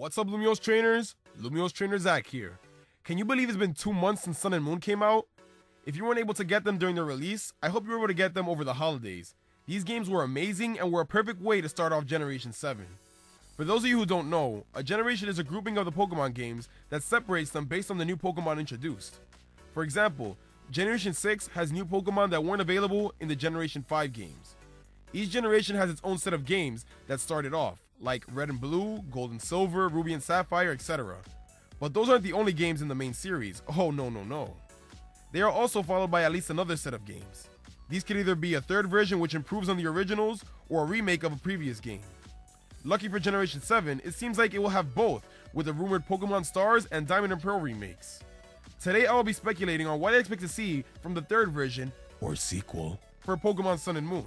What's up, Lumiose Trainers? Lumiose Trainer Zac here. Can you believe it's been 2 months since Sun and Moon came out? If you weren't able to get them during their release, I hope you were able to get them over the holidays. These games were amazing and were a perfect way to start off Generation 7. For those of you who don't know, a generation is a grouping of the Pokemon games that separates them based on the new Pokemon introduced. For example, Generation 6 has new Pokemon that weren't available in the Generation 5 games. Each generation has its own set of games that started off, like Red and Blue, Gold and Silver, Ruby and Sapphire, etc. But those aren't the only games in the main series. Oh no. They are also followed by at least another set of games. These could either be a third version which improves on the originals, or a remake of a previous game. Lucky for Generation 7, it seems like it will have both, with the rumored Pokémon Stars and Diamond and Pearl Remakes. Today I will be speculating on what I expect to see from the third version, or sequel, for Pokemon Sun and Moon.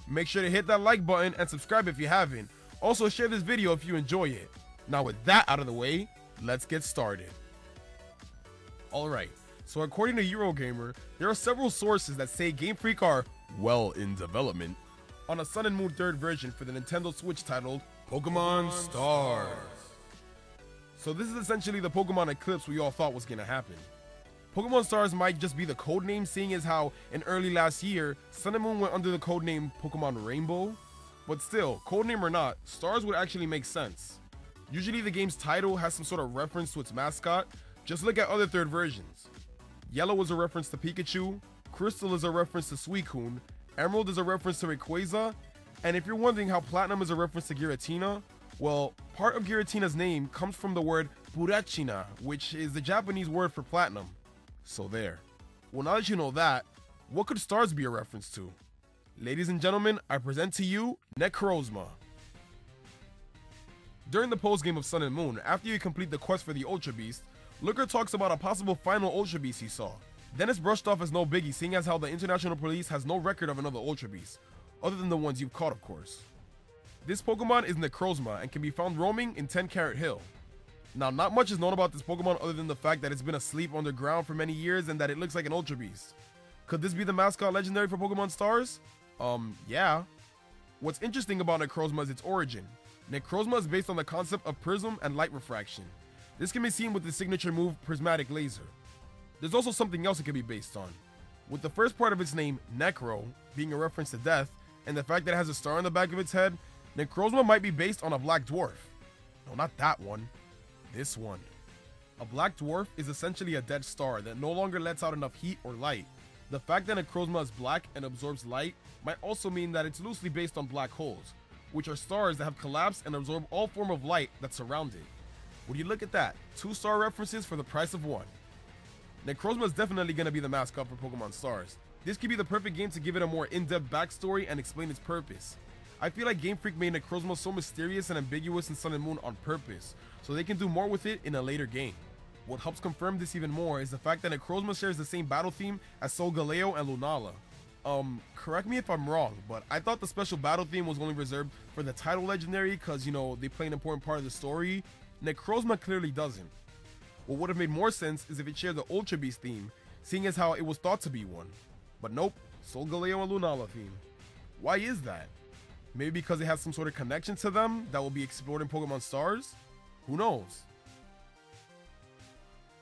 Make sure to hit that like button and subscribe if you haven't. Also share this video if you enjoy it. Now with that out of the way, let's get started. Alright, so according to Eurogamer, there are several sources that say Game Freak are well in development on a Sun and Moon third version for the Nintendo Switch titled Pokémon Stars. So this is essentially the Pokemon Eclipse we all thought was gonna happen. Pokemon Stars might just be the codename, seeing as how in early last year, Sun and Moon went under the codename Pokemon Rainbow. But still, codename or not, Stars would actually make sense. Usually the game's title has some sort of reference to its mascot. Just look at other third versions. Yellow is a reference to Pikachu, Crystal is a reference to Suicune, Emerald is a reference to Rayquaza, and if you're wondering how Platinum is a reference to Giratina, well, part of Giratina's name comes from the word Purachina, which is the Japanese word for platinum. So there. Well, now that you know that, what could Stars be a reference to? Ladies and gentlemen, I present to you Necrozma. During the post-game of Sun and Moon, after you complete the quest for the Ultra Beast, Looker talks about a possible final Ultra Beast he saw. Then it's brushed off as no biggie, seeing as how the international police has no record of another Ultra Beast, other than the ones you've caught, of course. This Pokemon is Necrozma and can be found roaming in 10 Carat Hill. Now, not much is known about this Pokemon other than the fact that it's been asleep underground for many years and that it looks like an Ultra Beast. Could this be the mascot legendary for Pokemon Stars? Yeah. What's interesting about Necrozma is its origin. Necrozma is based on the concept of prism and light refraction. This can be seen with the signature move Prismatic Laser. There's also something else it can be based on. With the first part of its name, Necro, being a reference to death, and the fact that it has a star on the back of its head, Necrozma might be based on a black dwarf. No, not that one. This one. A black dwarf is essentially a dead star that no longer lets out enough heat or light. The fact that Necrozma is black and absorbs light might also mean that it's loosely based on black holes, which are stars that have collapsed and absorb all form of light that surround it. Would you look at that? 2 star references for the price of 1. Necrozma is definitely going to be the mascot for Pokemon Stars. This could be the perfect game to give it a more in-depth backstory and explain its purpose. I feel like Game Freak made Necrozma so mysterious and ambiguous in Sun and Moon on purpose, so they can do more with it in a later game. What helps confirm this even more is the fact that Necrozma shares the same battle theme as Solgaleo and Lunala. Correct me if I'm wrong, but I thought the special battle theme was only reserved for the title legendary because, you know, they play an important part of the story. Necrozma clearly doesn't. What would have made more sense is if it shared the Ultra Beast theme, seeing as how it was thought to be one. But nope, Solgaleo and Lunala theme. Why is that? Maybe because it has some sort of connection to them that will be explored in Pokemon Stars? Who knows?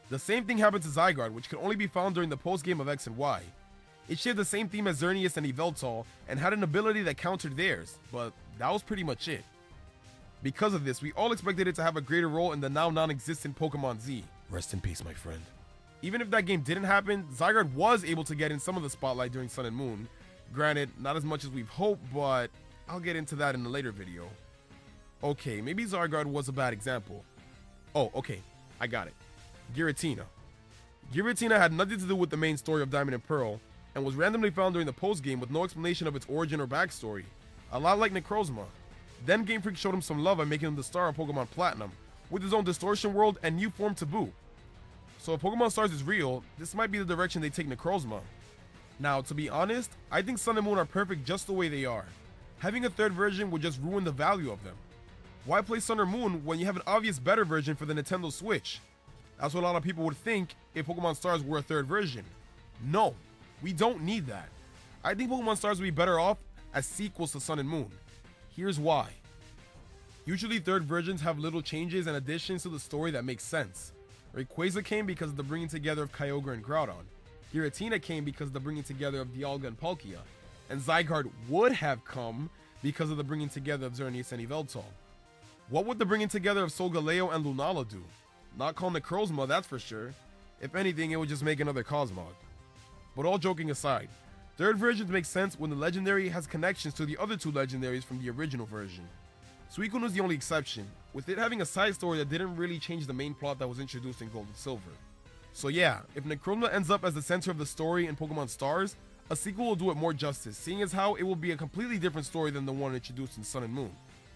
The same thing happened to Zygarde, which could only be found during the post-game of X and Y. It shared the same theme as Xerneas and Yveltal, and had an ability that countered theirs, but that was pretty much it. Because of this, we all expected it to have a greater role in the now non-existent Pokemon Z. Rest in peace, my friend. Even if that game didn't happen, Zygarde was able to get in some of the spotlight during Sun and Moon. Granted, not as much as we've hoped, but I'll get into that in a later video. Okay, maybe Zygarde was a bad example. Oh, okay, I got it. Giratina. Giratina had nothing to do with the main story of Diamond and Pearl, and was randomly found during the post-game with no explanation of its origin or backstory. A lot like Necrozma. Then Game Freak showed him some love by making him the star of Pokemon Platinum, with his own distortion world and new form to boot. So if Pokemon Stars is real, this might be the direction they take Necrozma. Now, to be honest, I think Sun and Moon are perfect just the way they are. Having a third version would just ruin the value of them. Why play Sun or Moon when you have an obvious better version for the Nintendo Switch? That's what a lot of people would think if Pokemon Stars were a third version. No, we don't need that. I think Pokemon Stars would be better off as sequels to Sun and Moon. Here's why. Usually third versions have little changes and additions to the story that make sense. Rayquaza came because of the bringing together of Kyogre and Groudon. Giratina came because of the bringing together of Dialga and Palkia. And Zygarde would have come because of the bringing together of Xerneas and Yveltal. What would the bringing together of Solgaleo and Lunala do? Not call Necrozma, that's for sure. If anything, it would just make another Cosmog. But all joking aside, third versions make sense when the legendary has connections to the other two legendaries from the original version. Suicune was the only exception, with it having a side story that didn't really change the main plot that was introduced in Gold and Silver. So yeah, if Necrozma ends up as the center of the story in Pokemon Stars, a sequel will do it more justice, seeing as how it will be a completely different story than the one introduced in Sun and Moon.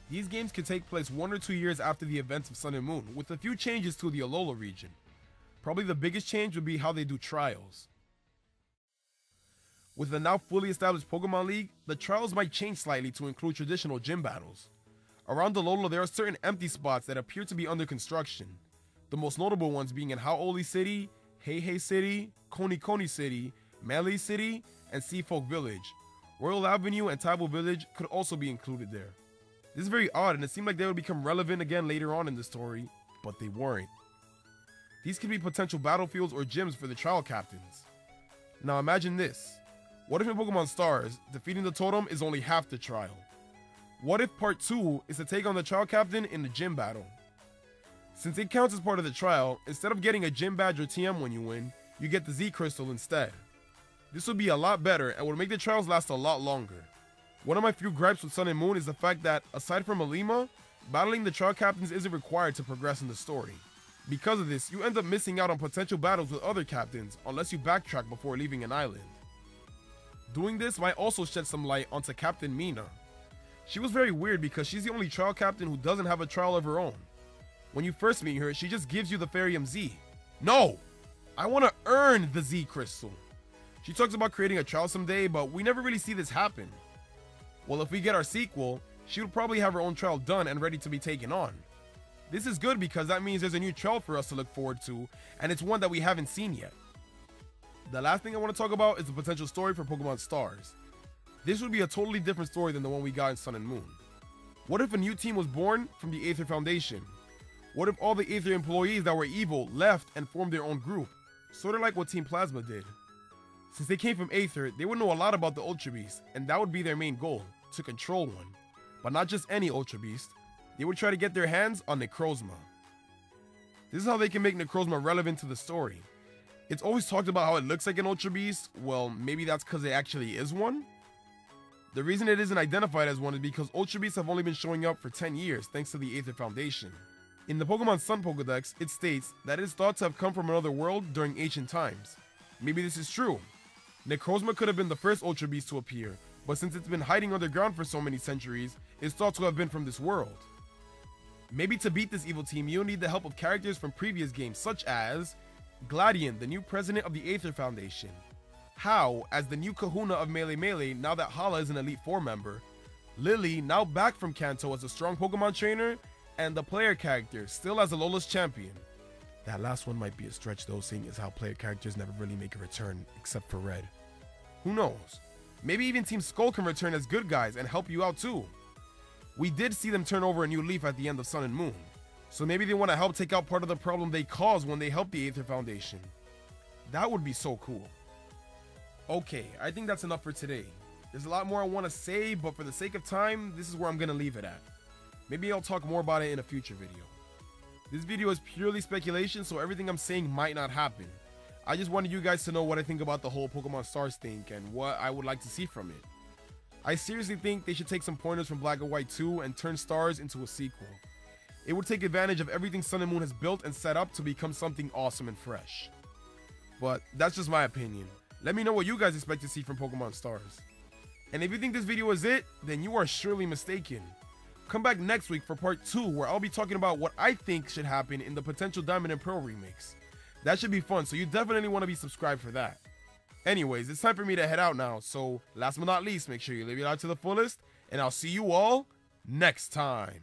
These games could take place 1 or 2 years after the events of Sun and Moon, with a few changes to the Alola region. Probably the biggest change would be how they do trials. With the now fully established Pokemon League, the trials might change slightly to include traditional gym battles. Around Alola, there are certain empty spots that appear to be under construction, the most notable ones being in Hau'oli City, Heihei City, Konikoni City, Melee City, and Seafolk Village. Royal Avenue and Taibo Village could also be included there. This is very odd, and it seemed like they would become relevant again later on in the story, but they weren't. These could be potential battlefields or gyms for the trial captains. Now imagine this. What if in Pokemon Stars, defeating the totem is only half the trial? What if part 2 is to take on the trial captain in the gym battle? Since it counts as part of the trial, instead of getting a gym badge or TM when you win, you get the Z Crystal instead. This would be a lot better and would make the trials last a lot longer. One of my few gripes with Sun and Moon is the fact that, aside from Alima, battling the trial captains isn't required to progress in the story. Because of this, you end up missing out on potential battles with other captains unless you backtrack before leaving an island. Doing this might also shed some light onto Captain Mina. She was very weird because she's the only trial captain who doesn't have a trial of her own. When you first meet her, she just gives you the Ferium Z. No! I want to earn the Z Crystal. She talks about creating a trial someday, but we never really see this happen. Well, if we get our sequel, she would probably have her own trial done and ready to be taken on. This is good because that means there's a new trial for us to look forward to, and it's one that we haven't seen yet. The last thing I want to talk about is the potential story for Pokemon Stars. This would be a totally different story than the one we got in Sun and Moon. What if a new team was born from the Aether Foundation? What if all the Aether employees that were evil left and formed their own group? Sort of like what Team Plasma did. Since they came from Aether, they would know a lot about the Ultra Beast, and that would be their main goal, to control one. But not just any Ultra Beast. They would try to get their hands on Necrozma. This is how they can make Necrozma relevant to the story. It's always talked about how it looks like an Ultra Beast. Well, maybe that's because it actually is one? The reason it isn't identified as one is because Ultra Beasts have only been showing up for 10 years thanks to the Aether Foundation. In the Pokemon Sun Pokedex, it states that it is thought to have come from another world during ancient times. Maybe this is true. Necrozma could have been the first Ultra Beast to appear, but since it's been hiding underground for so many centuries, it's thought to have been from this world. Maybe to beat this evil team, you'll need the help of characters from previous games such as Gladion, the new president of the Aether Foundation, Hau, as the new Kahuna of Melee Melee now that Hala is an Elite Four member, Lily, now back from Kanto as a strong Pokemon trainer, and the player character, still as Alola's champion. That last one might be a stretch though, seeing as how player characters never really make a return, except for Red. Who knows? Maybe even Team Skull can return as good guys and help you out too. We did see them turn over a new leaf at the end of Sun and Moon, so maybe they want to help take out part of the problem they caused when they helped the Aether Foundation. That would be so cool. Okay, I think that's enough for today. There's a lot more I want to say, but for the sake of time, this is where I'm going to leave it at. Maybe I'll talk more about it in a future video. This video is purely speculation, so everything I'm saying might not happen. I just wanted you guys to know what I think about the whole Pokemon Stars thing and what I would like to see from it. I seriously think they should take some pointers from Black and White 2 and turn Stars into a sequel. It would take advantage of everything Sun and Moon has built and set up to become something awesome and fresh. But that's just my opinion. Let me know what you guys expect to see from Pokemon Stars. And if you think this video is it, then you are surely mistaken. Come back next week for part 2, where I'll be talking about what I think should happen in the potential Diamond and Pearl remakes. That should be fun, so you definitely want to be subscribed for that. Anyways, it's time for me to head out now, so last but not least, make sure you live your life to the fullest, and I'll see you all next time.